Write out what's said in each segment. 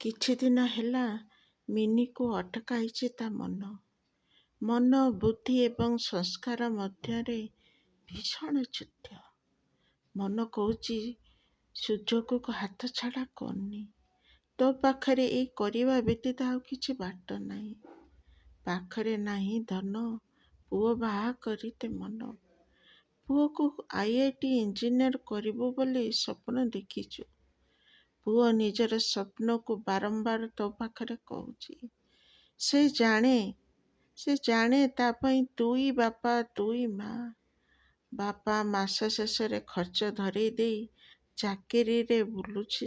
କିଛି ଦିନ ହେଲା ମିନିକୁ ଅଟକାଇଛି ତା ମନ। ମନ, ବୁଦ୍ଧି ଏବଂ ସଂସ୍କାର ମଧ୍ୟରେ ଭୀଷଣ ଯୁଦ୍ଧ। ମନ କହୁଛି ସୁଯୋଗକୁ ହାତଛଡ଼ା କରନି। ତୋ ପାଖରେ ଏଇ କରିବା ବ୍ୟତୀତ ଆଉ କିଛି ବାଟ ନାହିଁ। ପାଖରେ ନାହିଁ ଧନ, ପୁଅ ବାହା କରିଦେ ମନ। ପୁଅକୁ IIT ଇଞ୍ଜିନିୟର କରିବୁ ବୋଲି ସ୍ୱପ୍ନ ଦେଖିଛୁ। ପୁଅ ନିଜର ସ୍ୱପ୍ନକୁ ବାରମ୍ବାର ତୋ ପାଖରେ କହୁଛି। ସେ ଜାଣେ ତା ପାଇଁ ତୁଇ ବାପା ତୁଇ ମା। ବାପା ମାସ ଶେଷରେ ଖର୍ଚ୍ଚ ଧରେଇ ଦେଇ ଚାକିରିରେ ବୁଲୁଛି।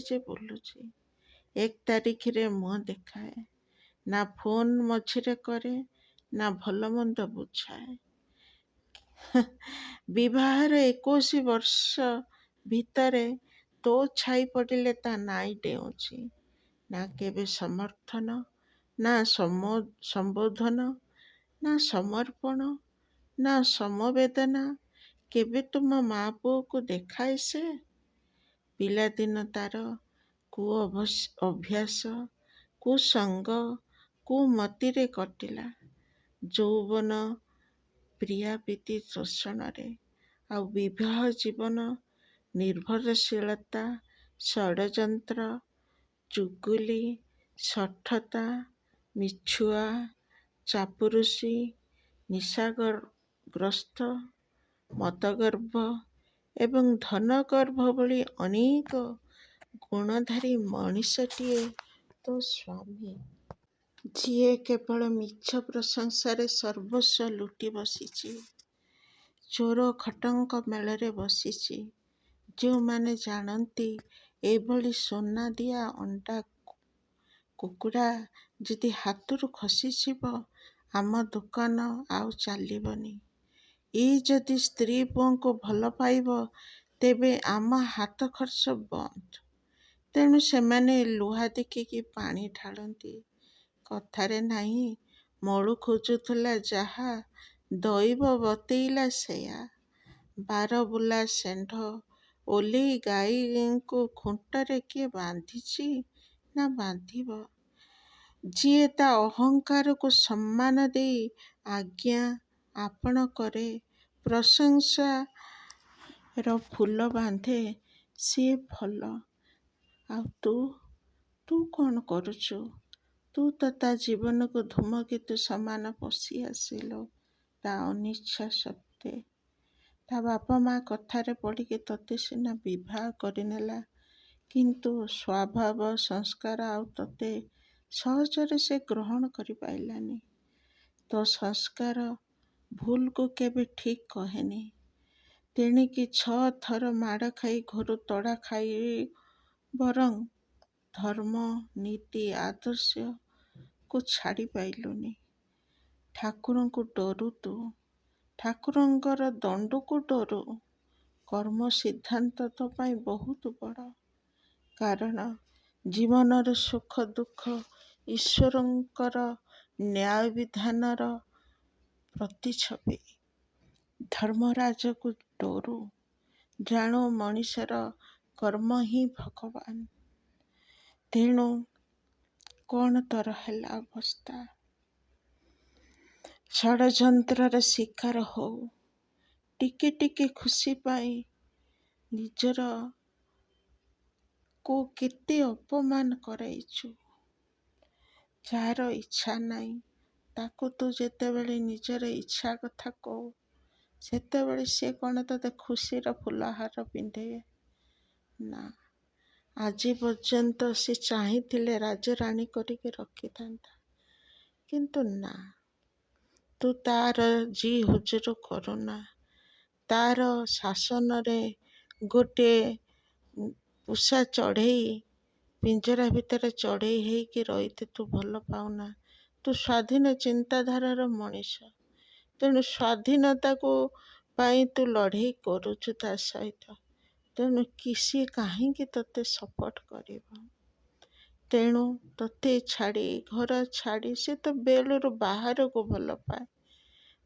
1 ତାରିଖରେ ମୁହଁ ଦେଖାଏ। ନା ଫୋନ୍ ମଝିରେ କରେ, ନା ଭଲ ମନ୍ଦ ବୁଝାଏ। ବିବାହର 21 ବର୍ଷ ଭିତରେ ତୋ ଛାଇ ପଡ଼ିଲେ ତା ନାଇଁ ଡେଉଁଛି। ନା କେବେ ସମର୍ଥନ, ନା ସମ୍ବୋଧନ, ନା ସମର୍ପଣ, ନା ସମବେଦନା କେବେ ତୁମ ମା ପୁଅକୁ ଦେଖାଏ ସେ। ପିଲାଦିନ ତାର ଅଭ୍ୟାସ, କୁସଙ୍ଗ, କୁମତିରେ କଟିଲା। ଯୌବନ ପ୍ରିୟାପ୍ରୀତି ତୋଷଣରେ, ଆଉ ବିବାହ ଜୀବନ ନିର୍ଭରଶୀଳତା, ଷଡ଼ଯନ୍ତ୍ର, ଚୁଗୁଲି, ଶଠତା, ମିଛୁଆ, ଚାପରୁଷି, ନିଶାଗ୍ରସ୍ତ, ମଦଗର୍ଭ ଏବଂ ଧନଗର୍ଭ ଭଳି ଅନେକ ଗୁଣଧାରୀ ମଣିଷଟିଏ ତୋ ସ୍ୱାମୀ। ଯିଏ କେବଳ ମିଛ ପ୍ରଶଂସାରେ ସର୍ବସ୍ୱ ଲୁଟି ବସିଛି। ଚୋର ଖଟଙ୍କ ମେଳରେ ବସିଛି। ଯେଉଁମାନେ ଜାଣନ୍ତି ଏଭଳି ସୁନାଦିଆ ଅଣ୍ଡା କୁକୁଡ଼ା ଯଦି ହାତରୁ ଖସିଯିବ, ଆମ ଦୋକାନ ଆଉ ଚାଲିବନି। ଏଇ ଯଦି ସ୍ତ୍ରୀ ପୁଅଙ୍କୁ ଭଲ ପାଇବ, ତେବେ ଆମ ହାତ ଖର୍ଚ୍ଚ ବନ୍ଦ। ତେଣୁ ସେମାନେ ଲୁହା ଦେଖିକି ପାଣି ଢାଳନ୍ତି। କଥାରେ ନାହିଁ, ମଳୁ ଖୋଜୁଥିଲା ଯାହା, ଦଇବ ବତେଇଲା ସେଇଆ। ବାରବୁଲା ଷେଣ୍ଢ ଓଲେଇ ଗାଈଙ୍କୁ ଖୁଣ୍ଟରେ କିଏ ବାନ୍ଧିଛି ନା ବାନ୍ଧିବ? ଯିଏ ତା ଅହଙ୍କାରକୁ ସମ୍ମାନ ଦେଇ ଆଜ୍ଞା ଆପଣ କରେ, ପ୍ରଶଂସାର ଫୁଲ ବାନ୍ଧେ, ସିଏ ଭଲ। ଆଉ ତୁ କ'ଣ କରୁଛୁ? ତୁ ତ ତା ଜୀବନକୁ ଧୂମକେତୁ ସମାନ ପଶି ଆସିଲୁ ତା ଅନିଚ୍ଛା ସତ୍ତ୍ୱେ। ତା ବାପା ମା କଥାରେ ପଡ଼ିକି ତୋତେ ସିନା ବିବାହ କରିନେଲା, କିନ୍ତୁ ସ୍ୱଭାବ ସଂସ୍କାର ଆଉ ତୋତେ ସହଜରେ ସେ ଗ୍ରହଣ କରିପାରିଲାନି। ତୋ ସଂସ୍କାର ଭୁଲକୁ କେବେ ଠିକ୍ କହେନି। ତେଣିକି 6 ଥର ମାଡ଼ ଖାଇ ଘରୁ ତଡ଼ା ଖାଇ ବରଂ ଧର୍ମ, ନୀତି, ଆଦର୍ଶକୁ ଛାଡ଼ି ପାରିଲୁନି। ଠାକୁରଙ୍କୁ ଡରୁ ତୁ, ଠାକୁରଙ୍କର ଦଣ୍ଡକୁ ଡରୁ। କର୍ମ ସିଦ୍ଧାନ୍ତ ତୋ ପାଇଁ ବହୁତ ବଡ଼। କାରଣ ଜୀବନର ସୁଖ ଦୁଃଖ ଈଶ୍ୱରଙ୍କର ନ୍ୟାୟବିଧାନର ପ୍ରତିଛବି। ଧର୍ମରାଜକୁ ଡରୁ। ଜାଣୁ ମଣିଷର କର୍ମ ହିଁ ଭଗବାନ। ତେଣୁ କ'ଣ ତୋର ହେଲା ଅବସ୍ଥା? ଷଡ଼ଯନ୍ତ୍ରର ଶିକାର ହଉ। ଟିକେ ଟିକେ ଖୁସି ପାଇଁ ନିଜର କୁ କେତେ ଅପମାନ କରାଇଛୁ। ଯାହାର ଇଚ୍ଛା ନାହିଁ, ତାକୁ ତୁ ଯେତେବେଳେ ନିଜର ଇଚ୍ଛା କଥା କହୁ, ସେତେବେଳେ ସେ କ'ଣ ତୋତେ ଖୁସିର ଫୁଲହାର ପିନ୍ଧେ? ନା। ଆଜି ପର୍ଯ୍ୟନ୍ତ ସେ ଚାହିଁଥିଲେ ରାଜରାଣୀ କରିକି ରଖିଥାନ୍ତା, କିନ୍ତୁ ନା। ତୁ ତାର ଜି ହୁଜୁର କରୁନା। ତାର ଶାସନରେ ଗୋଟିଏ ପୋଷା ଚଢ଼େଇ ପିଞ୍ଜରା ଭିତରେ ଚଢ଼େଇ ହେଇକି ରହିତେ ତୁ ଭଲ ପାଉନା। ତୁ ସ୍ୱାଧୀନ ଚିନ୍ତାଧାରାର ମଣିଷ। ତେଣୁ ସ୍ୱାଧୀନତାକୁ ପାଇଁ ତୁ ଲଢ଼େଇ କରୁଛୁ ତା ସହିତ। ତେଣୁ ସିଏ କାହିଁକି ତୋତେ ସପୋର୍ଟ କରିବ? ତେଣୁ ତୋତେ ଛାଡ଼ି, ଘର ଛାଡ଼ି, ସେ ତ ବେଳରୁ ବାହାରକୁ ଭଲ ପାଏ।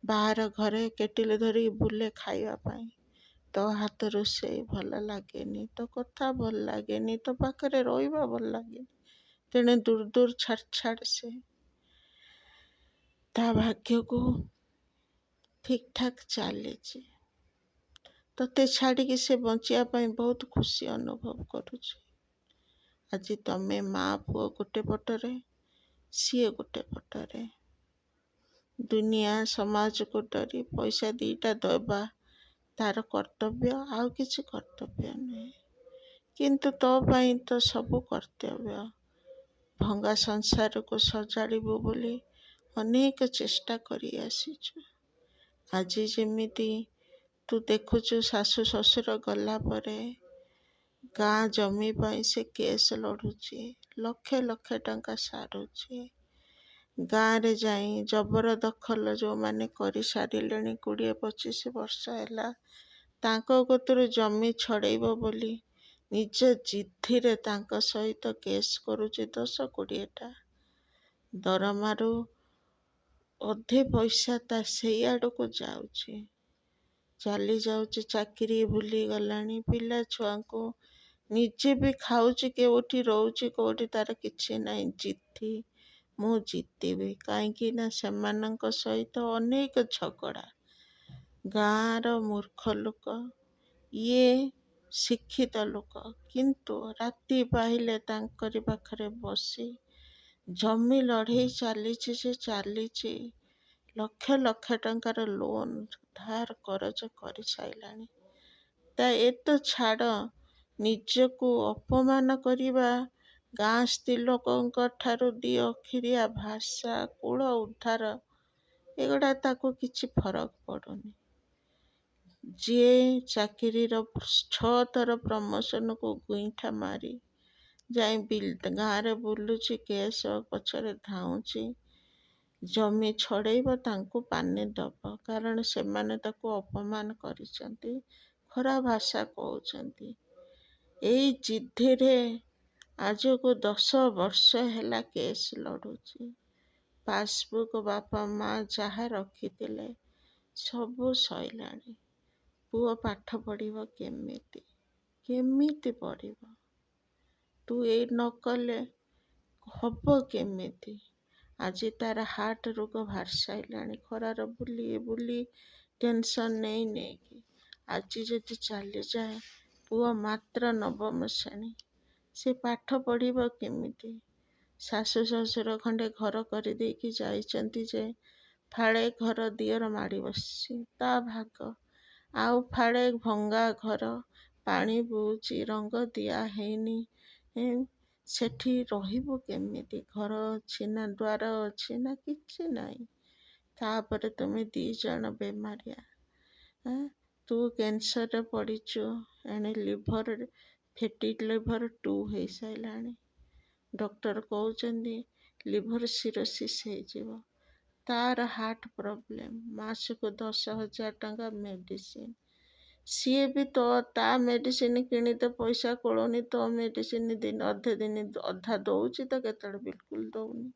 ବାହାର ଘରେ କେଟିଲ ଧରିକି ବୁଲେ ଖାଇବା ପାଇଁ। ତୋ ହାତ ରୋଷେଇ ଭଲ ଲାଗେନି, ତୋ କଥା ଭଲ ଲାଗେନି, ତୋ ପାଖରେ ରହିବା ଭଲ ଲାଗେନି। ତେଣେ ଦୂର ଦୂର ଛାଡ଼ ସେ ତା ଭାଗ୍ୟକୁ ଠିକ୍ ଠାକ୍ ଚାଲିଛି। ତତେ ଛାଡ଼ିକି ସେ ବଞ୍ଚିବା ପାଇଁ ବହୁତ ଖୁସି ଅନୁଭବ କରୁଛି। ଆଜି ତମେ ମା ପୁଅ ଗୋଟେ ପଟରେ, ସିଏ ଗୋଟେ ପଟରେ। ଦୁନିଆ ସମାଜକୁ ଡରି ପଇସା ଦିଟା ଦେବା ତାର କର୍ତ୍ତବ୍ୟ, ଆଉ କିଛି କର୍ତ୍ତବ୍ୟ ନୁହେଁ। କିନ୍ତୁ ତୋ ପାଇଁ ତ ସବୁ କର୍ତ୍ତବ୍ୟ। ଭଙ୍ଗା ସଂସାରକୁ ସଜାଡ଼ିବୁ ବୋଲି ଅନେକ ଚେଷ୍ଟା କରି ଆସିଛୁ। ଆଜି ଯେମିତି ତୁ ଦେଖୁଛୁ ଶାଶୁ ଶ୍ୱଶୁର ଗଲା ପରେ ଗାଁ ଜମି ପାଇଁ ସେ କେସ୍ ଲଢ଼ୁଛି, ଲକ୍ଷେ ଲକ୍ଷେ ଟଙ୍କା ସାରୁଛି। ଗାଁରେ ଯାଇ ଜବରଦଖଲ ଯେଉଁମାନେ କରିସାରିଲେଣି 20-25 ବର୍ଷ ହେଲା, ତାଙ୍କ କତିରୁ ଜମି ଛଡ଼େଇବ ବୋଲି ନିଜ ଜିଦ୍ଦିରେ ତାଙ୍କ ସହିତ କେସ୍ କରୁଛି 10-20ଟା। ଦରମାରୁ ଅଧେ ପଇସା ତା ସେଇ ଆଡ଼କୁ ଯାଉଛି, ଚାଲି ଯାଉଛି, ଚାକିରି ଭୁଲିଗଲାଣି, ପିଲା ଛୁଆଙ୍କୁ, ନିଜେ ବି ଖାଉଛି କେଉଁଠି, ରହୁଛି କେଉଁଠି, ତାର କିଛି ନାହିଁ। ଜିଦ୍ଦି, ମୁଁ ଜିତିବି, କାହିଁକି ନା ସେମାନଙ୍କ ସହିତ ଅନେକ ଝଗଡ଼ା। ଗାଁର ମୂର୍ଖ ଲୋକ, ଇଏ ଶିକ୍ଷିତ ଲୋକ, କିନ୍ତୁ ରାତି ପାହିଲେ ତାଙ୍କରି ପାଖରେ ବସି ଜମି ଲଢ଼େଇ ଚାଲିଛି ଯେ ଚାଲିଛି। ଲକ୍ଷ ଲକ୍ଷ ଟଙ୍କାର ଲୋନ୍ ଧାର କରଜ କରିସାରିଲାଣି। ତା ଏ ତ ଛାଡ଼, ନିଜକୁ ଅପମାନ କରିବା, ଗାଁ ସ୍ତ୍ରୀ ଲୋକଙ୍କ ଠାରୁ 2 ଅକ୍ଷରିଆ ଭାଷା, କୂଳ ଉଦ୍ଧାର, ଏଗୁଡ଼ା ତାକୁ କିଛି ଫରକ ପଡ଼ୁନି। ଯିଏ ଚାକିରିର 6 ଥର ପ୍ରମୋସନକୁ ଗୁଇଁଠା ମାରି ଯାଇ ଗାଁରେ ବୁଲୁଛି, କେସ୍ ପଛରେ ଧାଉଁଛି, ଜମି ଛଡ଼େଇବ, ତାଙ୍କୁ ପାନେ ଦବ, କାରଣ ସେମାନେ ତାକୁ ଅପମାନ କରିଛନ୍ତି, ଖରାପ ଭାଷା କହୁଛନ୍ତି। ଏଇ ଜିଦ୍ଦିରେ ଆଜକୁ 10 ବର୍ଷ ହେଲା କେସ୍ ଲଢ଼ୁଛି। ପାସବୁକ୍ ବାପା ମା ଯାହା ରଖିଥିଲେ ସବୁ ସଇଲାଣି। ପୁଅ ପାଠ ପଢ଼ିବ କେମିତି? କେମିତି ପଢ଼ିବ? ତୁ ଏଇ ନ କଲେ ହବ କେମିତି? ଆଜି ତାର ହାର୍ଟ ରୋଗ ବାହାରି ସାରିଲାଣି, ଖରାର ବୁଲି ବୁଲି ଟେନସନ୍ ନେଇକି। ଆଜି ଯଦି ଚାଲିଯାଏ, ପୁଅ ମାତ୍ର 9ମ ଶ୍ରେଣୀ, ସେ ପାଠ ପଢ଼ିବ କେମିତି? ଶାଶୁ ଶ୍ୱଶୁର ଖଣ୍ଡେ ଘର କରିଦେଇକି ଯାଇଛନ୍ତି ଯେ ଫାଳେ ଘର ଦିଅର ମାଡ଼ି ବସିଛି, ତା ଭାଗ। ଆଉ ଫାଳେ ଭଙ୍ଗା ଘର, ପାଣି ବୋହୁଛି, ରଙ୍ଗ ଦିଆ ହେଇନି, ସେଠି ରହିବୁ କେମିତି? ଘର ଅଛି ନା, ଦ୍ୱାର ଅଛି ନା, କିଛି ନାହିଁ। ତାପରେ ତୁମେ 2 ଜଣ ବେମାରିଆ। ତୁ କ୍ୟାନ୍ସରରେ ପଡ଼ିଛୁ, ଏଣେ ଲିଭର, ଫ୍ୟାଟି ଲିଭର 2 ହେଇସାରିଲାଣି। ଡକ୍ଟର କହୁଛନ୍ତି ଲିଭର ସିରୋସିସ୍ ହେଇଯିବ। ତାର ହାର୍ଟ ପ୍ରୋବ୍ଲେମ୍, ମାସକୁ 10,000 ଟଙ୍କା ମେଡ଼ିସିନ। ସିଏ ବି ତା ମେଡ଼ିସିନ କିଣିତେ ପଇସା କୋଳୁନି, ତୋ ମେଡ଼ିସିନ ଅଧା ଦଉଛି ତ କେତେବେଳେ ବିଲକୁଲ ଦଉନି।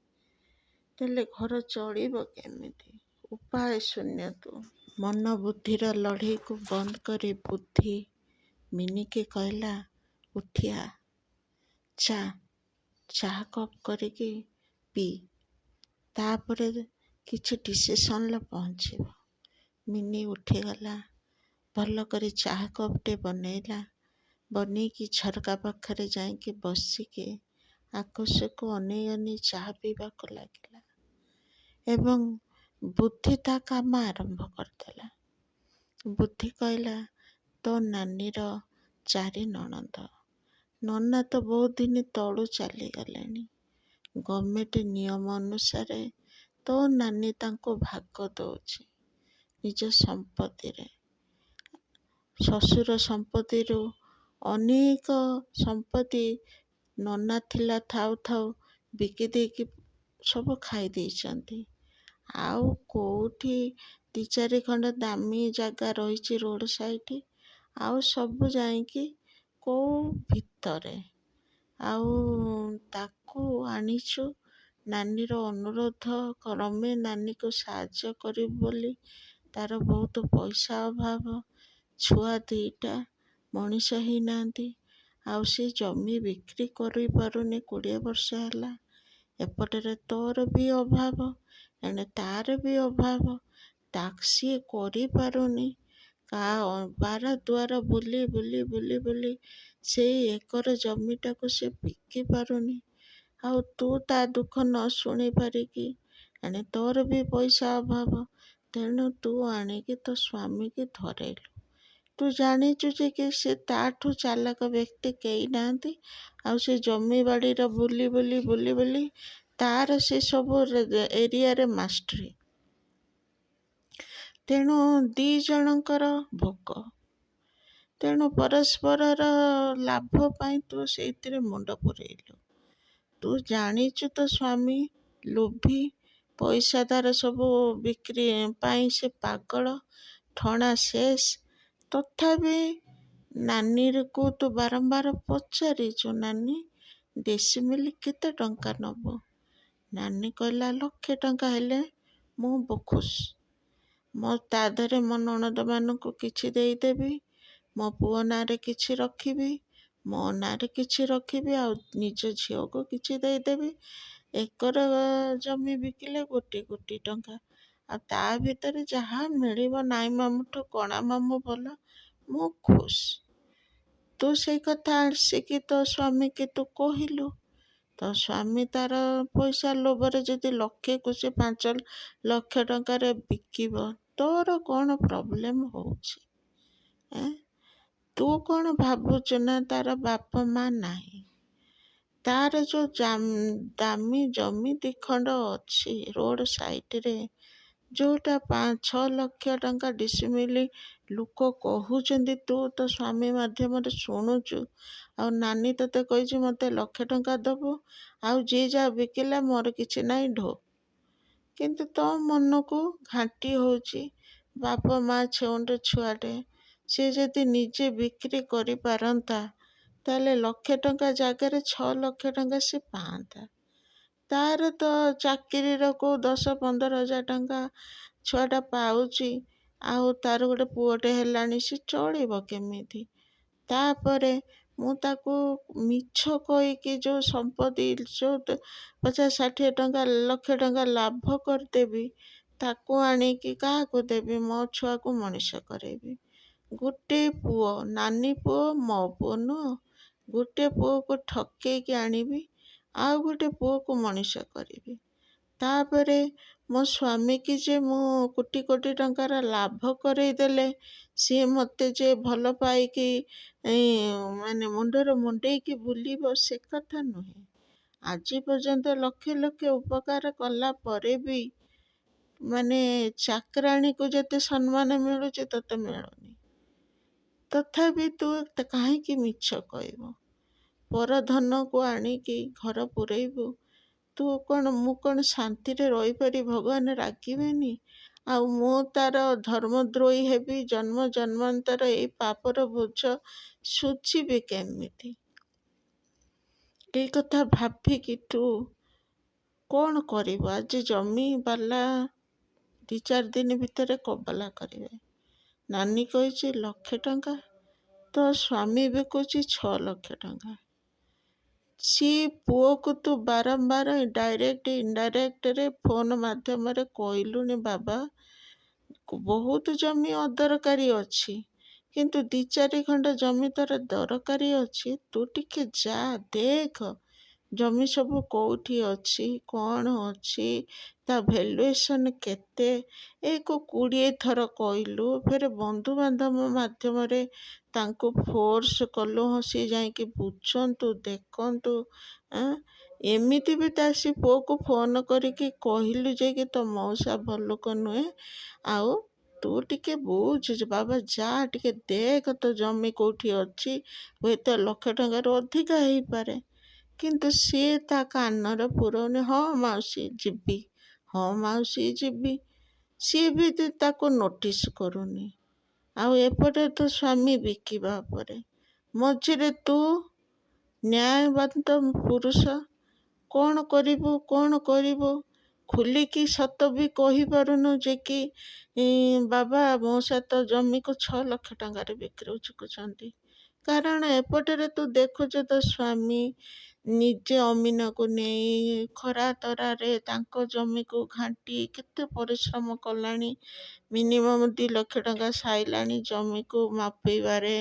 ତାହେଲେ ଘର ଚଳିବ କେମିତି? ଉପାୟ ଶୂନ୍ୟ ତୁ। ମନ ବୁଦ୍ଧିର ଲଢ଼େଇକୁ ବନ୍ଦ କରି ବୁଦ୍ଧି ମିନିକେ କହିଲା, ଉଠିଆ, ଚାହା କପ୍ କରିକି ପିଇ, ତାପରେ କିଛି ଡିସିସନରେ ପହଞ୍ଚିବ। ମିନି ଉଠିଗଲା, ଭଲ କରି ଚାହା କପ୍ଟେ ବନେଇଲା, ବନେଇକି ଝରକା ପାଖରେ ଯାଇକି ବସିକି ଆକାଶକୁ ଅନେଇ ଅନେଇ ଚାହା ପିଇବାକୁ ଲାଗିଲା। ଏବଂ ବୁଦ୍ଧି ତା କାମ ଆରମ୍ଭ କରିଦେଲା। ବୁଦ୍ଧି କହିଲା, ତୋ ନାନୀର 4 ନଣନ୍ଦ, ନନା ତ ବହୁତ ଦିନ ତଳୁ ଚାଲିଗଲେଣି। ଗଭର୍ଣ୍ଣମେଣ୍ଟ ନିୟମ ଅନୁସାରେ ତୋ ନାନୀ ତାଙ୍କୁ ଭାଗ ଦଉଛି ନିଜ ସମ୍ପତ୍ତିରେ। ଶ୍ୱଶୁର ସମ୍ପତ୍ତିରୁ ଅନେକ ସମ୍ପତ୍ତି ନନା ଥିଲା ଥାଉ ଥାଉ ବିକି ଦେଇକି ସବୁ ଖାଇ ଦେଇଛନ୍ତି। ଆଉ କେଉଁଠି 2-4 ଖଣ୍ଡ ଦାମୀ ଜାଗା ରହିଛି ରୋଡ଼ ସାଇଡ଼, ଆଉ ସବୁ ଯାଇକି କେଉଁ ଭିତରେ। ଆଉ ତାକୁ ଆଣିଛୁ ନାନୀର ଅନୁରୋଧ କ୍ରମେ ନାନୀକୁ ସାହାଯ୍ୟ କରିବୁ ବୋଲି। ତାର ବହୁତ ପଇସା ଅଭାବ, ଛୁଆ 2ଟା, ମଣିଷ ହେଇନାହାନ୍ତି। ଆଉ ସେ ଜମି ବିକ୍ରି କରିପାରୁନି 20 ବର୍ଷ ହେଲା। ଏପଟରେ ତୋର ବି ଅଭାବ, ଏଣେ ତାର ବି ଅଭାବ। ସିଏ କରିପାରୁନି। ବାର ଦୁଆର ବୁଲି ବୁଲି ବୁଲି ବୁଲି ସେଇ ଏକର ଜମିଟାକୁ ସେ ବିକି ପାରୁନି। ଆଉ ତୁ ତା ଦୁଃଖ ନ ଶୁଣି ପାରିକି, ଏଣେ ତୋର ବି ପଇସା ଅଭାବ, ତେଣୁ ତୁ ଆଣିକି ତୋ ସ୍ୱାମୀକି ଧରେଇଲୁ। ତୁ ଜାଣିଛୁ ଯେ କି ସେ ତାଠୁ ଚାଲାକ ବ୍ୟକ୍ତି କେହି ନାହାନ୍ତି। ଆଉ ସେ ଜମିବାଡ଼ିର ବୁଲି ବୁଲି ବୁଲି ବୁଲି ତାର ସେ ସବୁ ଏରିଆରେ ମାଷ୍ଟରୀ। ତେଣୁ ଦି ଜଣଙ୍କର ଭୋଗ। ତେଣୁ ପରସ୍ପରର ଲାଭ ପାଇଁ ତୁ ସେଇଥିରେ ମୁଣ୍ଡ ପୁରେଇଲୁ। ତୁ ଜାଣିଛୁ ତୋ ସ୍ୱାମୀ ଲୋଭୀ, ପଇସା ତାର ସବୁ ବିକ୍ରି ପାଇଁ ସେ ପାଗଳ, ଠଣା ଶେଷ। ତଥାପି ନାନୀକୁ ତୁ ବାରମ୍ବାର ପଚାରିଛୁ, ନାନୀ ଡେସିମିଲି କେତେ ଟଙ୍କା ନେବ? ନାନୀ କହିଲା 1,00,000 ଟଙ୍କା ହେଲେ ମୁଁ ଖୁସ୍। ତା ଦେହରେ ମୋ ନଣନ୍ଦମାନଙ୍କୁ କିଛି ଦେଇଦେବି, ମୋ ପୁଅ ନାଁରେ କିଛି ରଖିବି, ମୋ ନାଁରେ କିଛି ରଖିବି, ଆଉ ନିଜ ଝିଅକୁ କିଛି ଦେଇଦେବି। ଏକର ଜମି ବିକିଲେ 1,00,00,000 ଟଙ୍କା। ଆଉ ତା ଭିତରେ ଯାହା ମିଳିବ ନାଇଁ ମାମୁଠୁ କଣା ମାମୁଁ ଭଲ, ମୁଁ ଖୁସ୍। ତୁ ସେଇ କଥା ଆସିକି ତୋ ସ୍ୱାମୀକି ତୁ କହିଲୁ। ତୋ ସ୍ୱାମୀ ତାର ପଇସା ଲୋଭରେ ଯଦି 1,00,000କୁ ସେ 5,00,000 ଟଙ୍କାରେ ବିକିବ, ତୋର କ'ଣ ପ୍ରୋବ୍ଲେମ୍ ହେଉଛି? ତୁ କ'ଣ ଭାବୁଛୁ ନା ତାର ବାପ ମା ନାହିଁ? ତାର ଯେଉଁ ଦାମୀ ଜମି 2 ଖଣ୍ଡ ଅଛି ରୋଡ଼ ସାଇଡ଼ରେ, ଯେଉଁଟା 5-6 ଲକ୍ଷ ଟଙ୍କା ଡିସିମିଲି ଲୋକ କହୁଛନ୍ତି, ତୁ ତୋ ସ୍ୱାମୀ ମାଧ୍ୟମରେ ଶୁଣୁଛୁ। ଆଉ ନାନୀ ତୋତେ କହିଛି ମୋତେ 1,00,000 ଟଙ୍କା ଦେବୁ, ଆଉ ଯିଏ ଯାହା ବିକିଲା ମୋର କିଛି ନାହିଁ ଢୋ। କିନ୍ତୁ ତୋ ମନକୁ ଘାଣ୍ଟି ହେଉଛି, ବାପ ମା ଛେଉଣ୍ଡ ଛୁଆଟେ, ସେ ଯଦି ନିଜେ ବିକ୍ରି କରିପାରନ୍ତା, ତାହେଲେ 1,00,000 ଟଙ୍କା ଜାଗାରେ 6 ଲକ୍ଷ ଟଙ୍କା ସେ ପାଆନ୍ତା। ତାର ତ ଚାକିରିର କେଉଁ 10-15 ହଜାର ଟଙ୍କା ଛୁଆଟା ପାଉଛି, ଆଉ ତାର ଗୋଟେ ପୁଅଟେ ହେଲାଣି, ସେ ଚଳିବ କେମିତି? ତାପରେ ମୁଁ ତାକୁ ମିଛ କହିକି ଯେଉଁ ସମ୍ପତ୍ତି ଯେଉଁ 50-60 ଟଙ୍କା 1,00,000 ଟଙ୍କା ଲାଭ କରିଦେବି, ତାକୁ ଆଣିକି କାହାକୁ ଦେବି? ମୋ ଛୁଆକୁ ମଣିଷ କରେଇବି। ଗୋଟେ ପୁଅ, ନାନୀ ପୁଅ ମୋ ପୁଅ ନୁହଁ, ଗୋଟେ ପୁଅକୁ ଠକେଇକି ଆଣିବି, ଆଉ ଗୋଟେ ପୁଅକୁ ମଣିଷ କରିବି। ତାପରେ ମୋ ସ୍ୱାମୀକି ଯେ ମୁଁ କୋଟି କୋଟି ଟଙ୍କାର ଲାଭ କରେଇଦେଲେ, ସିଏ ମୋତେ ଯେ ଭଲ ପାଇକି ମାନେ ମୁଣ୍ଡରେ ମୁଣ୍ଡେଇକି ବୁଲିବ, ସେ କଥା ନୁହେଁ। ଆଜି ପର୍ଯ୍ୟନ୍ତ ଲକ୍ଷ ଲକ୍ଷ ଉପକାର କଲା ପରେ ବି ମାନେ ଚାକରାଣୀକୁ ଯେତେ ସମ୍ମାନ ମିଳୁଛି ତୋତେ ମିଳୁନି। ତଥାପି ତୁ କାହିଁକି ମିଛ କହିବୁ? ପରଧନକୁ ଆଣିକି ଘର ପୂରେଇବୁ। ମୁଁ କ'ଣ ଶାନ୍ତିରେ ରହିପାରି? ଭଗବାନ ରାଗିବେନି? ଆଉ ମୁଁ ତାର ଧର୍ମଦ୍ରୋହୀ ହେବି, ଜନ୍ମ ଜନ୍ମାନ୍ତର ଏଇ ପାପର ବୋଝ ଶୁଝିବି କେମିତି? ଏଇ କଥା ଭାବିକି ତୁ କ'ଣ କରିବୁ? ଆଜି ଜମିବାଲା 2-4 ଦିନ ଭିତରେ କବଲା କରିବେ। ନାନୀ କହିଛି 1,00,000 ଟଙ୍କା, ତୋ ସ୍ୱାମୀ ବିକୁଛି 6 ଲକ୍ଷ ଟଙ୍କା। ସିଏ ପୁଅକୁ ତୁ ବାରମ୍ବାର ଡାଇରେକ୍ଟ ଇନଡାଇରେକ୍ଟରେ ଫୋନ୍ ମାଧ୍ୟମରେ କହିଲୁଣି, ବାବା ବହୁତ ଜମି ଅଦରକାରୀ ଅଛି, କିନ୍ତୁ 2-4 ଖଣ୍ଡ ଜମି ତୋର ଦରକାରୀ ଅଛି, ତୁ ଟିକେ ଯା ଦେଖ ଜମି ସବୁ କେଉଁଠି ଅଛି, କ'ଣ ଅଛି, ତା ଭ୍ୟାଲୁଏସନ୍ କେତେ। ଏକୁ 20 ଥର କହିଲୁ। ଫେରେ ବନ୍ଧୁବାନ୍ଧବ ମାଧ୍ୟମରେ ତାଙ୍କୁ ଫୋର୍ସ କଲୁ, ସିଏ ଯାଇକି ବୁଝନ୍ତୁ, ଦେଖନ୍ତୁ। ଏମିତି ବି ସେ ପୁଅକୁ ଫୋନ୍ କରିକି କହିଲୁ ଯେ କି ତୋ ମଉସା ଭଲ ଲୋକ ନୁହେଁ, ଆଉ ତୁ ଟିକେ ବୁଝ ବାବା, ଯା ଟିକେ ଦେଖ ତୋ ଜମି କେଉଁଠି ଅଛି, ହୁଏତ 1,00,000 ଟଙ୍କାରୁ ଅଧିକା ହେଇପାରେ। କିନ୍ତୁ ସିଏ ତା କାନରେ ପୁରଉନି, ହଁ ମାଉସୀ ଯିବି, ହଁ ମାଉସୀ ଯିବି। ସିଏ ବି ତାକୁ ନୋଟିସ୍ କରୁନି। ଆଉ ଏପଟେ ତୋ ସ୍ୱାମୀ ବିକିବା ଉପରେ, ମଝିରେ ତୁ ନ୍ୟାୟବନ୍ତ ପୁରୁଷ, କ'ଣ କରିବୁ? କ'ଣ କରିବୁ? ଖୋଲିକି ସତ ବି କହିପାରୁନୁ ଯେ କି ବାବା ମଉସା ତ ଜମିକୁ 6 ଲକ୍ଷ ଟଙ୍କାରେ ବିକ୍ରି କରୁଛନ୍ତି। କାରଣ ଏପଟରେ ତୁ ଦେଖୁଛୁ ତୋ ସ୍ୱାମୀ ନିଜେ ଅମିନକୁ ନେଇ ଖରା ତରାରେ ତାଙ୍କ ଜମିକୁ ଘାଣ୍ଟି କେତେ ପରିଶ୍ରମ କଲାଣି। ମିନିମମ୍ 2 ଲକ୍ଷ ଟଙ୍କା ସାଇଲାଣି ଜମିକୁ ମାପିବାରେ,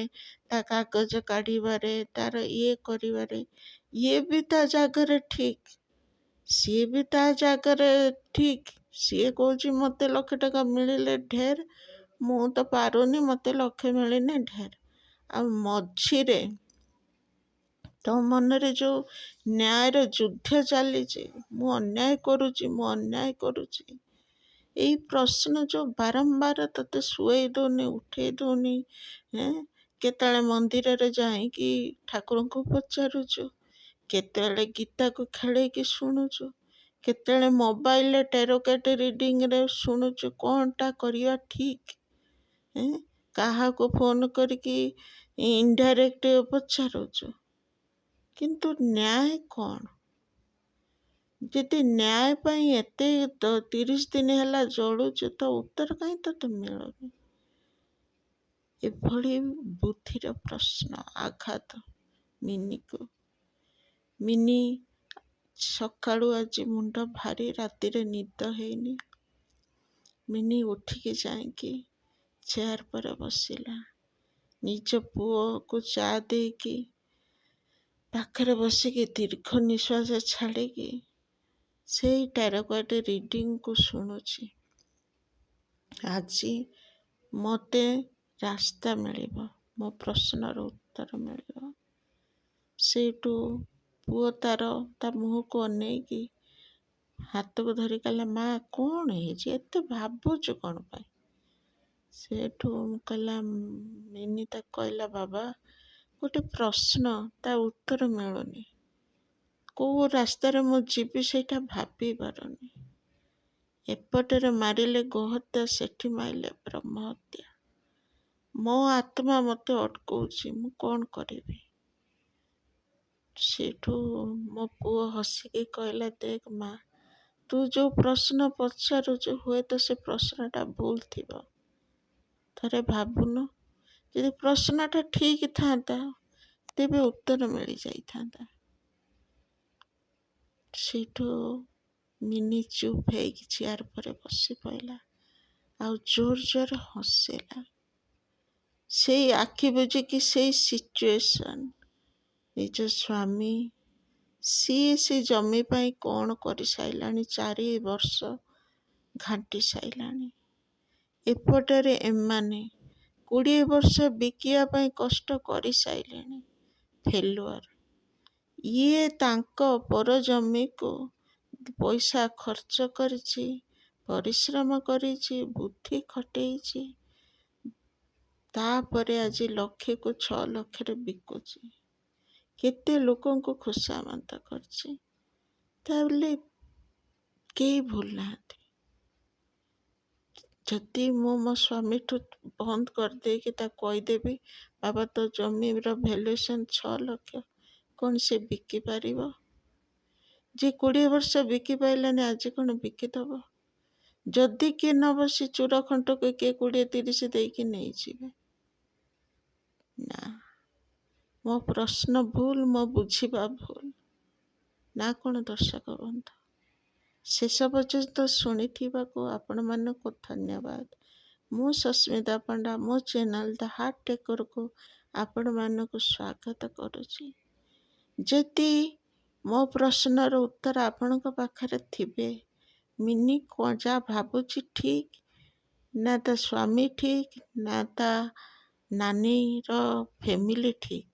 ତା କାଗଜ କାଢ଼ିବାରେ, ତାର ଇଏ କରିବାରେ। ଇଏ ବି ତା ଜାଗାରେ ଠିକ୍, ସିଏ ବି ତା ଜାଗାରେ ଠିକ୍। ସିଏ କହୁଛି ମୋତେ 1 ଲକ୍ଷ ଟଙ୍କା ମିଳିଲେ ଢେର, ମୁଁ ତ ପାରୁନି, ମୋତେ 1 ଲକ୍ଷ ମିଳିଲେ ଢେର। ଆଉ ମଝିରେ ତୋ ମନରେ ଯେଉଁ ନ୍ୟାୟର ଯୁଦ୍ଧ ଚାଲିଛି, ମୁଁ ଅନ୍ୟାୟ କରୁଛି, ମୁଁ ଅନ୍ୟାୟ କରୁଛି, ଏଇ ପ୍ରଶ୍ନ ଯେଉଁ ବାରମ୍ବାର ତୋତେ ଶୁଆଇ ଦେଉନି, ଉଠେଇ ଦେଉନି। କେତେବେଳେ ମନ୍ଦିରରେ ଯାଇକି ଠାକୁରଙ୍କୁ ପଚାରୁଛୁ, କେତେବେଳେ ଗୀତାକୁ ଖେଳେଇକି ଶୁଣୁଛୁ, କେତେବେଳେ ମୋବାଇଲରେ ଟେରୋକେଟ୍ ରିଡ଼ିଂରେ ଶୁଣୁଛୁ କ'ଣଟା କରିବା ଠିକ୍। କାହାକୁ ଫୋନ୍ କରିକି ଇନଡାଇରେକ୍ଟ ପଚାରୁଛୁ, କିନ୍ତୁ ନ୍ୟାୟ କ'ଣ? ଯଦି ନ୍ୟାୟ ପାଇଁ ଏତେ 30 ଦିନ ହେଲା ଜଳୁଛୁ, ତ ଉତ୍ତର କାହିଁ ତୋତେ ମିଳୁନି? ଏଭଳି ବୁଦ୍ଧିର ପ୍ରଶ୍ନ ଆଘାତ ମିନିକୁ। ମିନି ସକାଳୁ ଆଜି ମୁଣ୍ଡ ଭାରି, ରାତିରେ ନିଦ ହେଇନି। ମିନି ଉଠିକି ଯାଇକି ଚେୟାର ପରେ ବସିଲା। ନିଜ ପୁଅକୁ ଚା ଦେଇକି ପାଖରେ ବସିକି ଦୀର୍ଘ ନିଶ୍ୱାସ ଛାଡ଼ିକି ସେଇ ଟେରୋକେଟ୍ ରିଡ଼ିଂକୁ ଶୁଣୁଛି। ଆଜି ମୋତେ ରାସ୍ତା ମିଳିବ, ମୋ ପ୍ରଶ୍ନର ଉତ୍ତର ମିଳିବ। ସେଇଠୁ ପୁଅ ତାର ତା ମୁହଁକୁ ଅନେଇକି ହାତକୁ ଧରି କହିଲା, ମା କ'ଣ ହେଇଛି, ଏତେ ଭାବୁଛୁ କ'ଣ ପାଇଁ? ସେଠୁ କହିଲା, ମିନି ତାକୁ କହିଲା, ବାବା ଗୋଟେ ପ୍ରଶ୍ନ, ତା ଉତ୍ତର ମିଳୁନି। କେଉଁ ରାସ୍ତାରେ ମୁଁ ଯିବି ସେଇଟା ଭାବି ପାରୁନି। ଏପଟରେ ମାରିଲେ ଗୋହତ୍ୟା, ସେଠି ମାରିଲେ ବ୍ରହ୍ମହତ୍ୟା। ମୋ ଆତ୍ମା ମୋତେ ଅଟକଉଛି, ମୁଁ କ'ଣ କରିବି? ସେଠୁ ମୋ ପୁଅ ହସିକି କହିଲା, ଦେଖ ମା, ତୁ ଯେଉଁ ପ୍ରଶ୍ନ ପଚାରୁଛୁ ହୁଏତ ସେ ପ୍ରଶ୍ନଟା ଭୁଲ ଥିବ। ଥରେ ଭାବୁନୁ, ଯଦି ପ୍ରଶ୍ନଟା ଠିକ୍ ଥାନ୍ତା ତେବେ ଉତ୍ତର ମିଳିଯାଇଥାନ୍ତା। ସେଇଠୁ ମିନି ଚୁପ୍ ହେଇକି ଚେୟାର ପରେ ବସି ପଡ଼ିଲା, ଆଉ ଜୋର ଜୋର ହସିଲା। ସେଇ ଆଖି ବୁଜିକି ସେଇ ସିଚୁଏସନ୍, ନିଜ ସ୍ୱାମୀ, ସିଏ ସେ ଜମି ପାଇଁ କ'ଣ କରିସାରିଲାଣି, 4 ବର୍ଷ ଘାଣ୍ଟି ସାରିଲାଣି। ଏପଟରେ ଏମାନେ 20 ବର୍ଷ ବିକିବା ପାଇଁ କଷ୍ଟ କରିସାରିଲେଣି, ଫେଲୁଅର। ଇଏ ତାଙ୍କ ପର ଜମିକୁ ପଇସା ଖର୍ଚ୍ଚ କରିଛି, ପରିଶ୍ରମ କରିଛି, ବୁଦ୍ଧି ଖଟେଇଛି, ତାପରେ ଆଜି 1 ଲକ୍ଷକୁ 6 ଲକ୍ଷରେ ବିକୁଛି। କେତେ ଲୋକଙ୍କୁ ଖୁସାମନ୍ତ କରିଛି। ତାହେଲେ କେହି ଭୁଲ ନାହାନ୍ତି। ଯଦି ମୁଁ ମୋ ସ୍ୱାମୀଠୁ ବନ୍ଦ କରିଦେଇକି ତାକୁ କହିଦେବି, ବାବା ତୋ ଜମିର ଭ୍ୟାଲୁଏସନ୍ 6 ଲକ୍ଷ, କ'ଣ ସେ ବିକିପାରିବ? ଯେ 20 ବର୍ଷ ବିକି ପାରିଲାନି, ଆଜି କ'ଣ ବିକିଦେବ? ଯଦି କିଏ ନେବ, ସେ ଚୂର ଖଣ୍ଟକୁ କିଏ 20-30 ଦେଇକି ନେଇଯିବେ। ନା, ମୋ ପ୍ରଶ୍ନ ଭୁଲ, ମୋ ବୁଝିବା ଭୁଲ ନା କ'ଣ ଦର୍ଶକ ବନ୍ଧୁ? ଶେଷ ପର୍ଯ୍ୟନ୍ତ ଶୁଣିଥିବାକୁ ଆପଣମାନଙ୍କୁ ଧନ୍ୟବାଦ। ମୁଁ ସସ୍ମିତା ପଣ୍ଡା, ମୋ ଚ୍ୟାନେଲ୍ ଦ ହାର୍ଟ ଟେକରକୁ ଆପଣମାନଙ୍କୁ ସ୍ୱାଗତ କରୁଛି। ଯଦି ମୋ ପ୍ରଶ୍ନର ଉତ୍ତର ଆପଣଙ୍କ ପାଖରେ ଥିବେ, ମିନି ଯାହା ଭାବୁଛି ଠିକ୍, ନା ତା ସ୍ୱାମୀ ଠିକ୍, ନା ତା ନାନୀର ଫ୍ୟାମିଲି ଠିକ୍,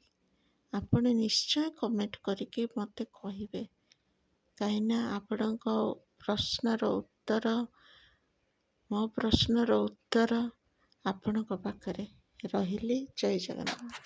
ଆପଣ ନିଶ୍ଚୟ କମେଣ୍ଟ କରିକି ମୋତେ କହିବେ। କାହିଁକିନା ଆପଣଙ୍କ ପ୍ରଶ୍ନର ଉତ୍ତର, ମୋ ପ୍ରଶ୍ନର ଉତ୍ତର ଆପଣଙ୍କ ପାଖରେ। ରହିଲି, ଜୟ ଜଗନ୍ନାଥ।